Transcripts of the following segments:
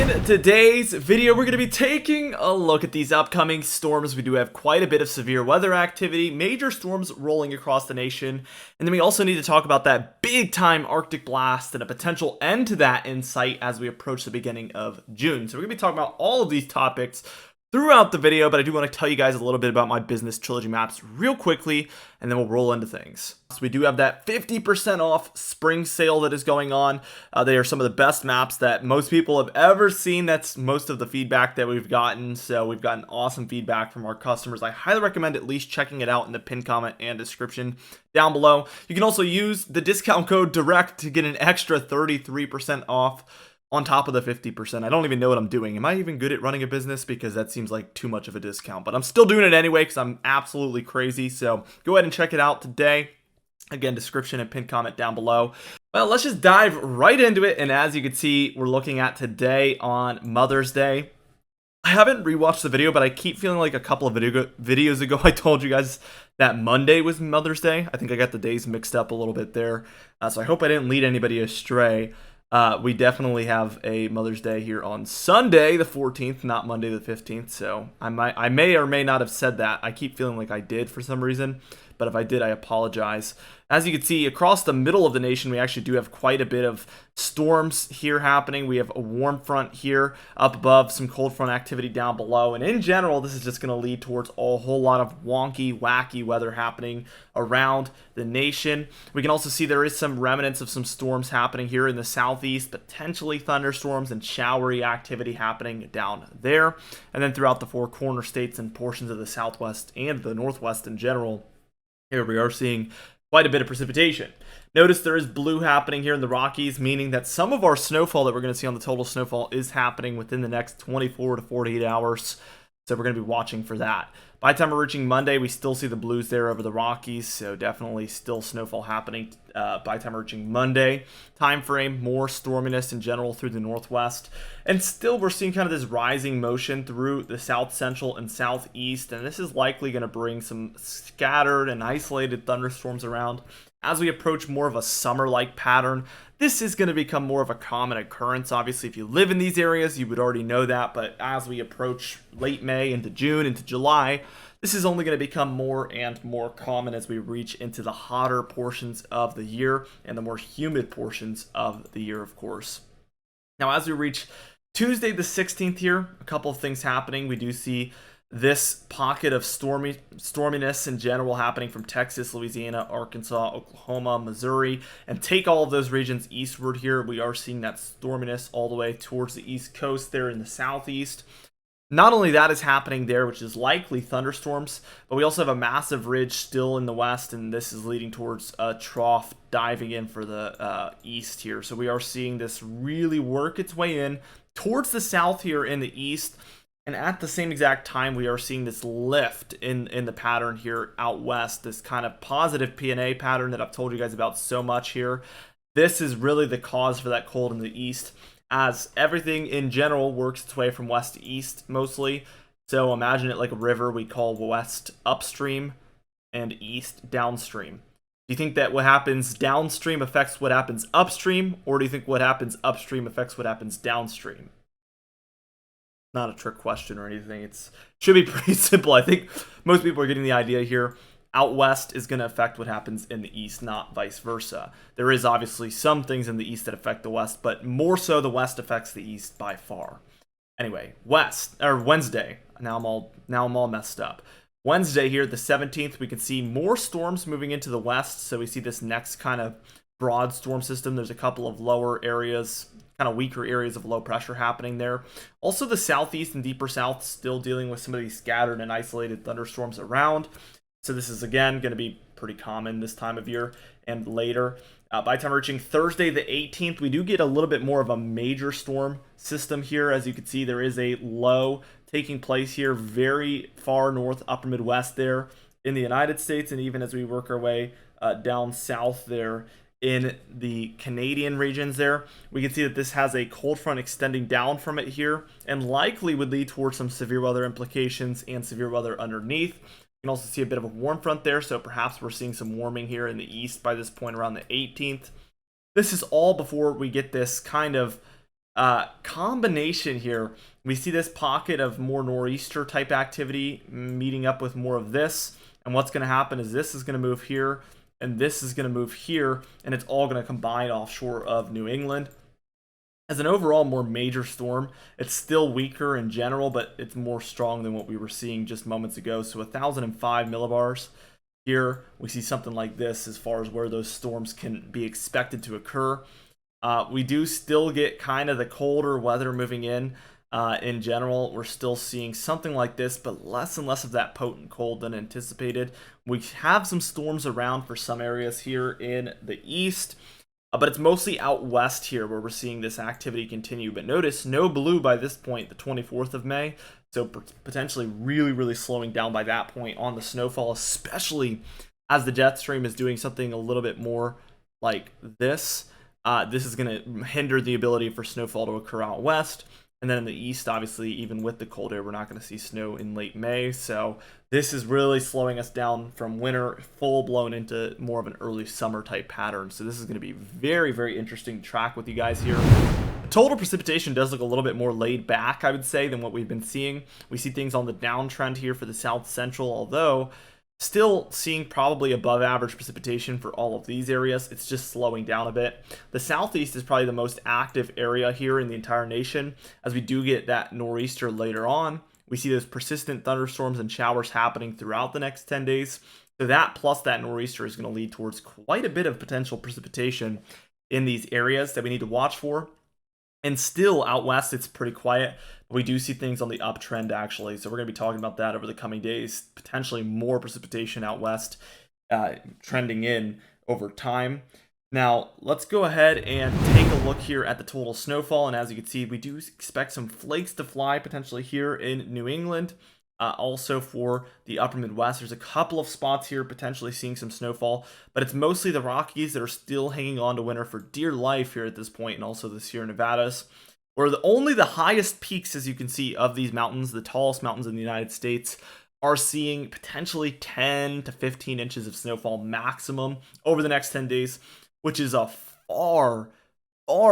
In today's video, we're going to be taking a look at these upcoming storms. We do have quite a bit of severe weather activity, major storms rolling across the nation, and then we also need to talk about that big-time Arctic blast and a potential end to that in sight as we approach the beginning of June. So we're going to be talking about all of these topics throughout the video, but I do want to tell you guys a little bit about my business trilogy maps real quickly, and then we'll roll into things. So we do have that 50% off spring sale that is going on. They are some of the best maps that most people have ever seen. That's most of the feedback that we've gotten. So we've gotten awesome feedback from our customers. I highly recommend at least checking it out in the pinned comment and description down below. You can also use the discount code DIRECT to get an extra 33% off on top of the 50%. I don't even know what I'm doing. Am I even good at running a business? Because that seems like too much of a discount, but I'm still doing it anyway because I'm absolutely crazy. So go ahead and check it out today. Again, description and pinned comment down below. Well, let's just dive right into it. And as you can see, we're looking at today on Mother's Day. I haven't rewatched the video, but I keep feeling like a couple of videos ago, I told you guys that Monday was Mother's Day. I think I got the days mixed up a little bit there. So I hope I didn't lead anybody astray. We definitely have a Mother's Day here on Sunday the 14th, not Monday the 15th. So I may or may not have said that. I keep feeling like I did for some reason, but if I did, I apologize. As you can see, across the middle of the nation, we actually do have quite a bit of storms here happening. We have a warm front here up above, some cold front activity down below. And in general, this is just going to lead towards a whole lot of wonky, wacky weather happening around the nation. We can also see there is some remnants of some storms happening here in the southeast, potentially thunderstorms and showery activity happening down there. And then throughout the four corner states and portions of the southwest and the northwest in general, here we are seeing quite a bit of precipitation. Notice there is blue happening here in the Rockies, meaning that some of our snowfall that we're going to see on the total snowfall is happening within the next 24 to 48 hours. So we're going to be watching for that. By the time we're reaching Monday, we still see the blues there over the Rockies. So definitely still snowfall happening by the time we're reaching Monday. Time frame, more storminess in general through the northwest. And still we're seeing kind of this rising motion through the south central and southeast. And this is likely going to bring some scattered and isolated thunderstorms around. As we approach more of a summer-like pattern, this is going to become more of a common occurrence. Obviously, if you live in these areas, you would already know that. But as we approach late May into June, into July, this is only going to become more and more common as we reach into the hotter portions of the year and the more humid portions of the year, of course. Now, as we reach Tuesday the 16th here, a couple of things happening. We do see this pocket of storminess in general happening from Texas, Louisiana, Arkansas, Oklahoma, Missouri, and take all of those regions eastward here. We are seeing that storminess all the way towards the east coast there in the southeast. Not only that is happening there, which is likely thunderstorms, but we also have a massive ridge still in the west, and this is leading towards a trough diving in for the east here. So we are seeing this really work its way in towards the south here in the east. And at the same exact time, we are seeing this lift in the pattern here out west, this kind of positive P&A pattern that I've told you guys about so much here. This is really the cause for that cold in the east, as everything in general works its way from west to east mostly. So imagine it like a river. We call west upstream and east downstream. Do you think that what happens downstream affects what happens upstream, or do you think what happens upstream affects what happens downstream? Not a trick question or anything. It should be pretty simple. I think most people are getting the idea here. Out west is going to affect what happens in the east, not vice versa. There is obviously some things in the east that affect the west, but more so the west affects the east by far. Anyway, Wednesday. Now I'm all messed up. Wednesday here, the 17th, we can see more storms moving into the west. So we see this next kind of broad storm system. There's a couple of lower areas, kind of weaker areas of low pressure happening there. Also the southeast and deeper south still dealing with some of these scattered and isolated thunderstorms around. So this is again going to be pretty common this time of year and later. By the time reaching Thursday the 18th, we do get a little bit more of a major storm system here. As you can see, there is a low taking place here very far north, upper Midwest there in the United States. And even as we work our way down south there in the Canadian regions there, we can see that this has a cold front extending down from it here and likely would lead towards some severe weather implications and severe weather underneath. You can also see a bit of a warm front there, so perhaps we're seeing some warming here in the east by this point around the 18th. This is all before we get this kind of combination here. We see this pocket of more nor'easter type activity meeting up with more of this. And what's going to happen is this is going to move here, and this is going to move here, and it's all going to combine offshore of New England. As an overall more major storm, it's still weaker in general, but it's more strong than what we were seeing just moments ago. So 1,005 millibars. Here we see something like this as far as where those storms can be expected to occur. We do still get kind of the colder weather moving in. In general, we're still seeing something like this, but less and less of that potent cold than anticipated. We have some storms around for some areas here in the east, but it's mostly out west here where we're seeing this activity continue. But notice no blue by this point, the 24th of May. So potentially really slowing down by that point on the snowfall, especially as the jet stream is doing something a little bit more like this. This is going to hinder the ability for snowfall to occur out west. And then in the east, obviously, even with the cold air, we're not going to see snow in late May. So this is really slowing us down from winter full blown into more of an early summer type pattern. So this is going to be very interesting to track with you guys here. The total precipitation does look a little bit more laid back, I would say, than what we've been seeing. We see things on the downtrend here for the south central, although still seeing probably above average precipitation for all of these areas. It's just slowing down a bit. The southeast is probably the most active area here in the entire nation. As we do get that nor'easter later on, we see those persistent thunderstorms and showers happening throughout the next 10 days. So that plus that nor'easter is going to lead towards quite a bit of potential precipitation in these areas that we need to watch for. And still out west, it's pretty quiet. We do see things on the uptrend, actually. So we're going to be talking about that over the coming days. Potentially more precipitation out west trending in over time. Now, let's go ahead and take a look here at the total snowfall. And as you can see, we do expect some flakes to fly potentially here in New England. Also for the upper Midwest, there's a couple of spots here potentially seeing some snowfall, but it's mostly the Rockies that are still hanging on to winter for dear life here at this point, and also the Sierra Nevadas, where only the highest peaks, as you can see, of these mountains, the tallest mountains in the United States, are seeing potentially 10 to 15 inches of snowfall maximum over the next 10 days, which is a far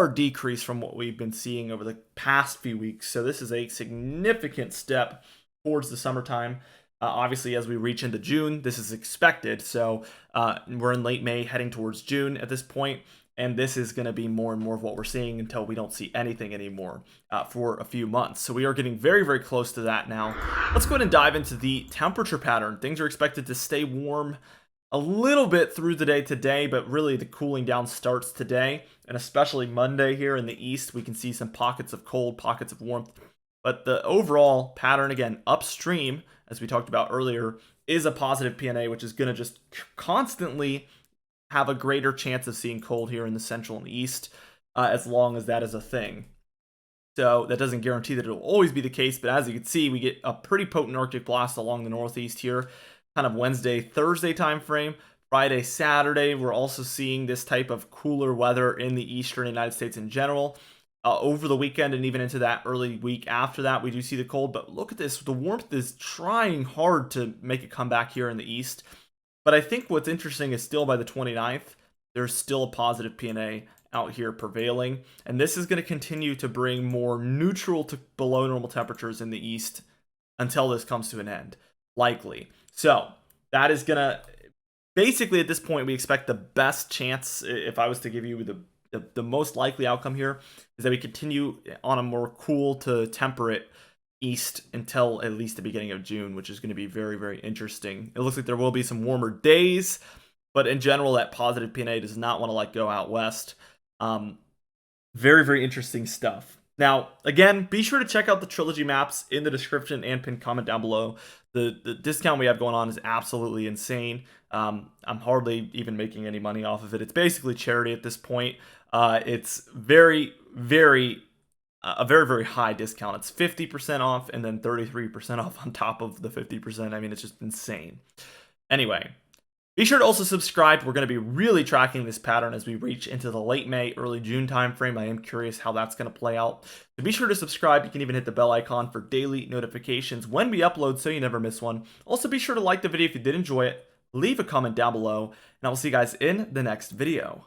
decrease from what we've been seeing over the past few weeks. So this is a significant step towards the summertime. Obviously, as we reach into June, this is expected. So we're in late May heading towards June at this point, and this is going to be more and more of what we're seeing until we don't see anything anymore for a few months. So we are getting very close to that now. Let's go ahead and dive into the temperature pattern. Things are expected to stay warm a little bit through the day today, but really the cooling down starts today, and especially Monday here in the east, we can see some pockets of cold, pockets of warmth. But the overall pattern, again, upstream, as we talked about earlier, is a positive PNA, which is going to just constantly have a greater chance of seeing cold here in the central and east, as long as that is a thing. So that doesn't guarantee that it'll always be the case, but as you can see, we get a pretty potent Arctic blast along the northeast here, kind of Wednesday, Thursday time frame. Friday, Saturday, we're also seeing this type of cooler weather in the eastern United States in general. Over the weekend and even into that early week after that, we do see the cold. But look at this. The warmth is trying hard to make a comeback here in the east. But I think what's interesting is still by the 29th, there's still a positive PNA out here prevailing. And this is going to continue to bring more neutral to below normal temperatures in the east until this comes to an end, likely. So that is going to, basically at this point, we expect the best chance, if I was to give you the most likely outcome here, is that we continue on a more cool to temperate east until at least the beginning of June, which is going to be very interesting. It looks like there will be some warmer days, but in general, that positive PNA does not want to let go out west. Very interesting stuff. Now, again, be sure to check out the trilogy maps in the description and pinned comment down below. The discount we have going on is absolutely insane. I'm hardly even making any money off of it. It's basically charity at this point. It's a very high discount. It's 50% off and then 33% off on top of the 50%. I mean, it's just insane. Anyway, be sure to also subscribe. We're going to be really tracking this pattern as we reach into the late May, early June timeframe. I am curious how that's going to play out. So be sure to subscribe. You can even hit the bell icon for daily notifications when we upload so you never miss one. Also, be sure to like the video if you did enjoy it. Leave a comment down below, and I will see you guys in the next video.